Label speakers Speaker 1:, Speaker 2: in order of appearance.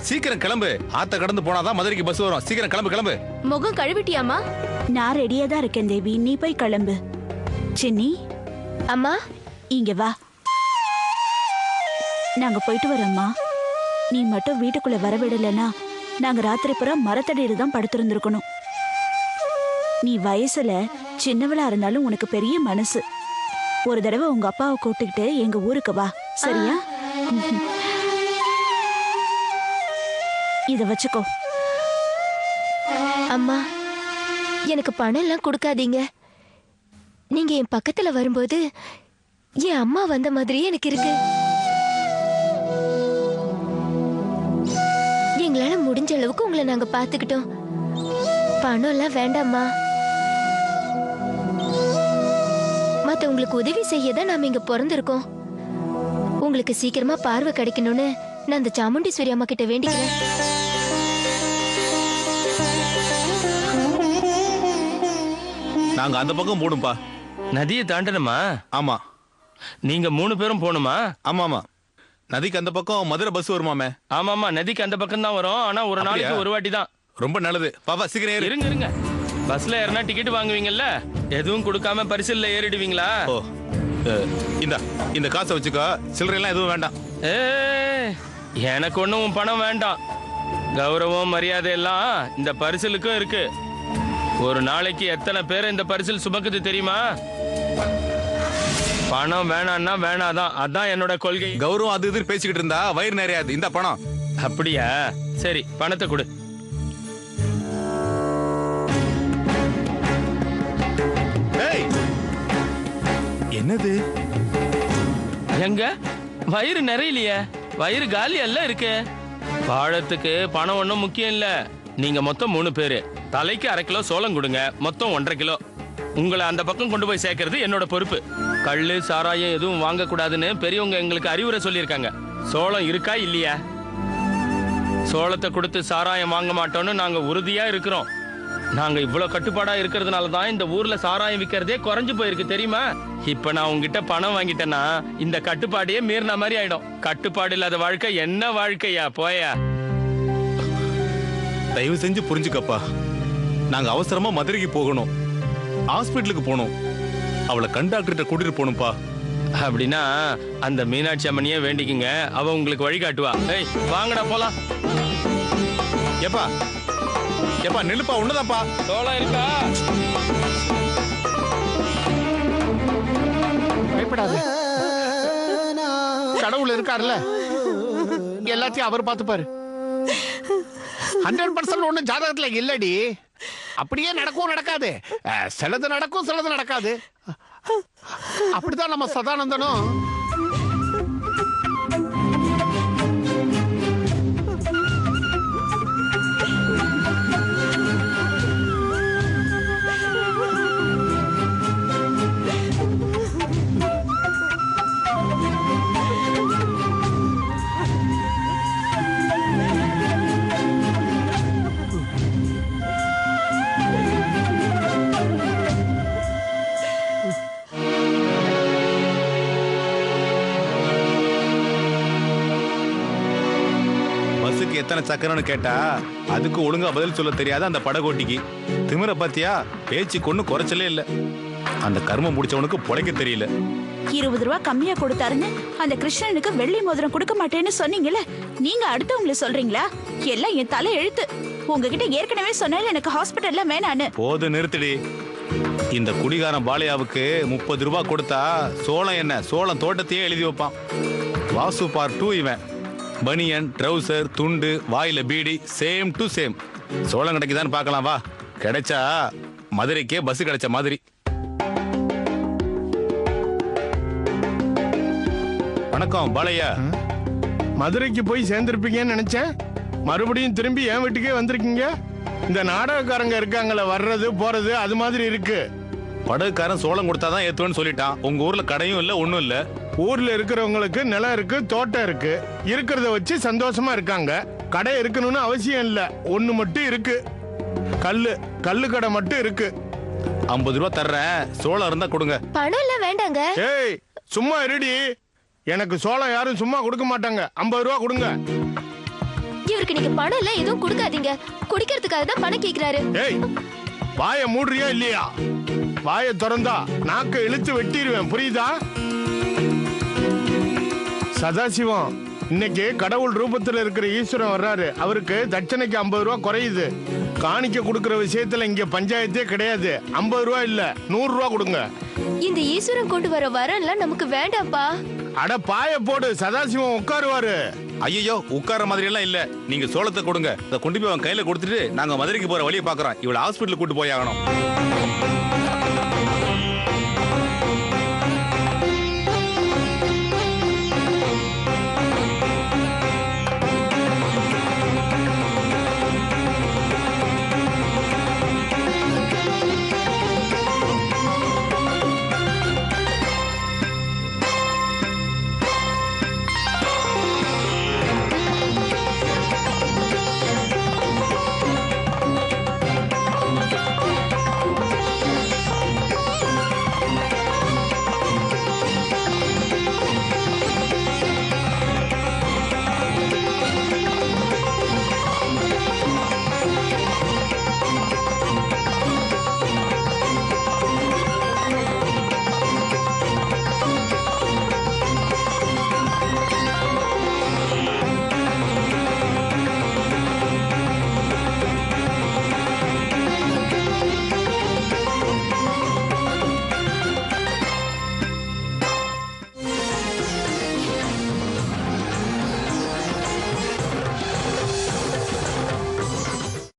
Speaker 1: சீக்கிரம் கிளம்பு. ஆத்த கடந்து போனாதான் மதுரைக்கு பஸ் வரும். சீக்கிரம் கிளம்பு கிளம்பு.
Speaker 2: முகம் கழுவிட்டியாமா?
Speaker 3: நான் ரெடியா தான் இருக்கேன் தேவி, நீ போய் கிளம்பு. சின்னி
Speaker 2: அம்மா
Speaker 3: இங்க வா. நாங்க போயிட்டு வரோம்மா. நீ மட்டும் வீட்டுக்குள்ள வரவிடலனா நாங்க ராத்திரி பூரா மரத்தடியில தான் படுத்திருந்திருக்கணும். நீ வயசுல சின்னவளா இருந்தாலும் உனக்கு பெரிய மனசு. ஒரு தடவை உங்க அப்பாவை கூப்பிட்டுக்கிட்டு எங்க ஊருக்கு வா, சரியா? இத வச்சுக்கோ.
Speaker 2: அம்மா, எனக்கு பணம் எல்லாம் கொடுக்காதீங்க. நீங்க என் பக்கத்துல வரும்போது என் அம்மா வந்த மாதிரியே எனக்கு இருக்கு. எங்களால முடிஞ்ச அளவுக்கு உங்களை நாங்க பாத்துக்கிட்டோம். பணம் எல்லாம் வேண்டாம்மா. மத்த உங்களுக்கு உதவி செய்யதான் நாம இங்க பிறந்திருக்கோம். உங்களுக்கு சீக்கிரமா பார்வை கிடைக்கணும்னு நான் அந்த சாமுண்டீஸ்வரி அம்மா கிட்ட வேண்டிக்கிறேன்.
Speaker 1: நாங்க அந்த பக்கம் போடும்பா.
Speaker 4: நதியை தாண்டணுமா?
Speaker 1: ஆமா.
Speaker 4: நீங்க 3 பேரும் போகணுமா?
Speaker 1: ஆமா ஆமா. நதிக்கு அந்த பக்கம் மதுரை பஸ் வருமாமே.
Speaker 4: ஆமாமா, நதிக்கு அந்த பக்கம் தான் வரும். ஆனா ஒரு நாளைக்கு ஒரு வாட்டி தான்.
Speaker 1: ரொம்ப நல்லது. பாப்பா சீக்கிரம் ஏறு.
Speaker 4: இருங்க இருங்க. பஸ்ல ஏறினா டிக்கெட் வாங்குவீங்கல்ல, எதுவும் கொடுக்காம பரிசல்ல ஏறிடுவீங்களா?
Speaker 1: ஓ, இந்த காசை வச்சுக்கோ. சில்லறை எல்லாம் எதுவும் வேண்டாம்.
Speaker 4: எனக்கு ஒண்ணும் பணம் வேண்டாம். கௌரவம் மரியாதை எல்லாம் இந்த பரிசலுக்கும் இருக்கு. ஒரு நாளைக்கு எத்தனை பேர் இந்த பரிசல் சுமக்குது தெரியுமா? பணம் வேணான்னா வேணாதான். அதான் என்னோட கொள்கை.
Speaker 1: கௌரவம் அது இது பேசிக்கிட்டு இருந்தா வயிறு நிறையாது. இந்த பணம்.
Speaker 4: அப்படியா? சரி, பணத்தை கொடு.
Speaker 1: என்னது?
Speaker 4: எங்க வயிறு நிறையிலையே, வயிறு காலி எல்லாம் இருக்கு. வாழத்துக்கு பணம் ஒண்ணும் முக்கியம் இல்ல. நீங்க மொத்தம் 3 பேரு. தலைக்கு 1/2 கிலோ சோளம் கொடுங்க. மொத்தம் 1.5 கிலோ. உங்களை அந்த பக்கம் கொண்டு போய் சேர்க்கறது என்னோட பொறுப்பு. கள்ளு சாராயம் எதுவும் வாங்க கூடாதுன்னு பெரியவங்க எங்களுக்கு அறிவுரை சொல்லியிருக்காங்க. சோளம் இருக்கா இல்லையா? சோளத்தை கொடுத்து சாராயம் வாங்க மாட்டோம்னு நாங்க உறுதியா இருக்கிறோம். நாங்க இவ்வளவு கட்டுப்பாடா இருக்கிறதுனால தான் இந்த ஊர்ல சாராயம் விற்கிறதே குறைஞ்சு போயிருக்கு தெரியுமா? இப்ப நான் உங்ககிட்ட பணம் வாங்கிட்டேன்னா இந்த கட்டுப்பாடையே மீறின மாதிரி ஆயிடும். கட்டுப்பாடு இல்லாத வாழ்க்கை என்ன வாழ்க்கையா? போயா.
Speaker 1: தயவு செஞ்சு புரிஞ்சுக்கப்பா. நாங்க அவசரமா மதுரைக்கு போகணும். ஹாஸ்பிட்டலுக்கு போகணும். அவளை கண்டாக்டர்கிட்ட கூட்டிட்டு போகணும்பா.
Speaker 4: அப்படின்னா அந்த மீனாட்சி அம்மனியே வேண்டிக்குங்க. அவ உங்களுக்கு வழி காட்டுவா. ஏய் வாங்கடா போலாம்.
Speaker 1: எப்பா எப்பா நெல்லுப்பா. உன்னதாப்பா.
Speaker 4: சோளம் இருக்கா?
Speaker 5: பயப்படாது. கடவுள் இருக்காருல்ல, எல்லாத்தையும் அவர் பார்த்துப்பாரு. 100% ஒன்னும் ஜாதகத்துல இல்லடி. அப்படியே நடக்கும் நடக்காது. சிலது நடக்கும் சிலது நடக்காது. அப்படிதான் நம்ம சதானந்தனும்.
Speaker 1: எத்தனை சக்கரன்னு கேட்டா அதுக்கு ஒழுங்கா பதில் சொல்ல தெரியாத அந்த படகோட்டிக்கு திமிர பாத்தியா? பேச்சுக்கு ஒண்ணு குறைச்சலே இல்ல. அந்த கர்மம் முடிச்சவனுக்கு பொழைக்க தெரியல.
Speaker 3: 20 ரூபா கம்மியா கொடுத்தாருன்னு அந்த கிருஷ்ணனுக்கு வெள்ளி மோதிரம் கொடுக்க மாட்டேன்னு சொன்னீங்கல்ல, நீங்க அடுத்தவங்களை சொல்றீங்களா? எல்லாம் என் தலை எழுத்து. உங்ககிட்ட ஏற்கனவே சொன்னேன் எனக்கு ஹாஸ்பிட்டல்ல வேணான்னு.
Speaker 1: போது நிறுத்திடி. இந்த குடிகாரன் பாலையாவுக்கு 30 ரூபாய் கொடுத்தா சோளம் என்ன சோளம் தோட்டத்தையே எழுதி வைப்பான். வாசு பார் 2 இவன். பனியன், ட்ரவுசர், துண்டு, வாயில பீடி, சேம் டு சேம். சோளம் கிடைக்குதான்னு பார்க்கலாம் வா. கிடைச்சா மதுரைக்கே பஸ் கிடைச்ச மாதிரி. வணக்கம் பாலையா.
Speaker 5: மதுரைக்கு போய் சேர்ந்திருப்பீங்கன்னு நினைச்சேன். மறுபடியும் திரும்பி என் வீட்டுக்கே வந்திருக்கீங்க. இந்த நாடகக்காரங்க இருக்காங்கள, வர்றது போறது அது மாதிரி இருக்கு.
Speaker 1: படகுக்காரன் சோளம் கொடுத்தாதான் ஏத்துவேன்னு சொல்லிட்டான். உங்க ஊர்ல கடையும் இல்ல ஒண்ணும் இல்ல.
Speaker 5: ஊர்ல இருக்கிறவங்களுக்கு நிலம் இருக்கு, தோட்டம் இருக்கு. இருக்கிறத வச்சு சந்தோஷமா இருக்காங்க. கடை இருக்கணும்னு அவசியம் இல்ல. ஒண்ணு மட்டும் இருக்கு, கல்லு கடை மட்டும் இருக்கு.
Speaker 1: 50 ரூபாய் தர்றேன், சோளம் இருந்தா கொடுங்க.
Speaker 2: பணம் எல்லாம் வேண்டாங்க.
Speaker 5: ஏய் சும்மா இருடி. எனக்கு சோளம் யாரும் சும்மா கொடுக்க மாட்டாங்க. 50 ரூபா கொடுங்க.
Speaker 2: இவர் அவருக்கு நீங்க பணம் எல்லாம் எதுவும் கொடுக்காதீங்க. குடிக்கிறதுக்காக தான் பணம் கேக்குறாரு.
Speaker 5: ஏய், வாயை மூடுறியா இல்லையா? வாயை திறந்தா நாக்க இழுத்து வெட்டிடுவேன், புரியுதா? சதாசிவம், இன்னைக்கு கடவுள் ரூபத்துல இருக்கிற ஈஸ்வரன் வர்றாரு. அவருக்கு தட்சணைக்கு 50 ரூபா குறையுது. காணிக்க கொடுக்கிற விஷயத்துல இங்க பஞ்சாயத்தே கிடையாது. 50 ரூபா இல்ல, 100 ரூபா கொடுங்க.
Speaker 2: இந்த ஈஸ்வரன் கொண்டு வர வரன்லாம் நமக்கு வேண்டாம்ப்பா.
Speaker 5: அட பாய போடு, சதாசிவம் உட்காருவாரு.
Speaker 1: ஐயோ, உட்கார மாதிரி எல்லாம் இல்ல. நீங்க சோளத்தை கொடுங்க. அதை கொண்டு போய் அவன் கையில கொடுத்துட்டு நாங்க மதுரைக்கு போற வழியை பாக்குறோம். இவளை ஹாஸ்பிட்டலுக்கு கூட்டு போய் ஆகணும்.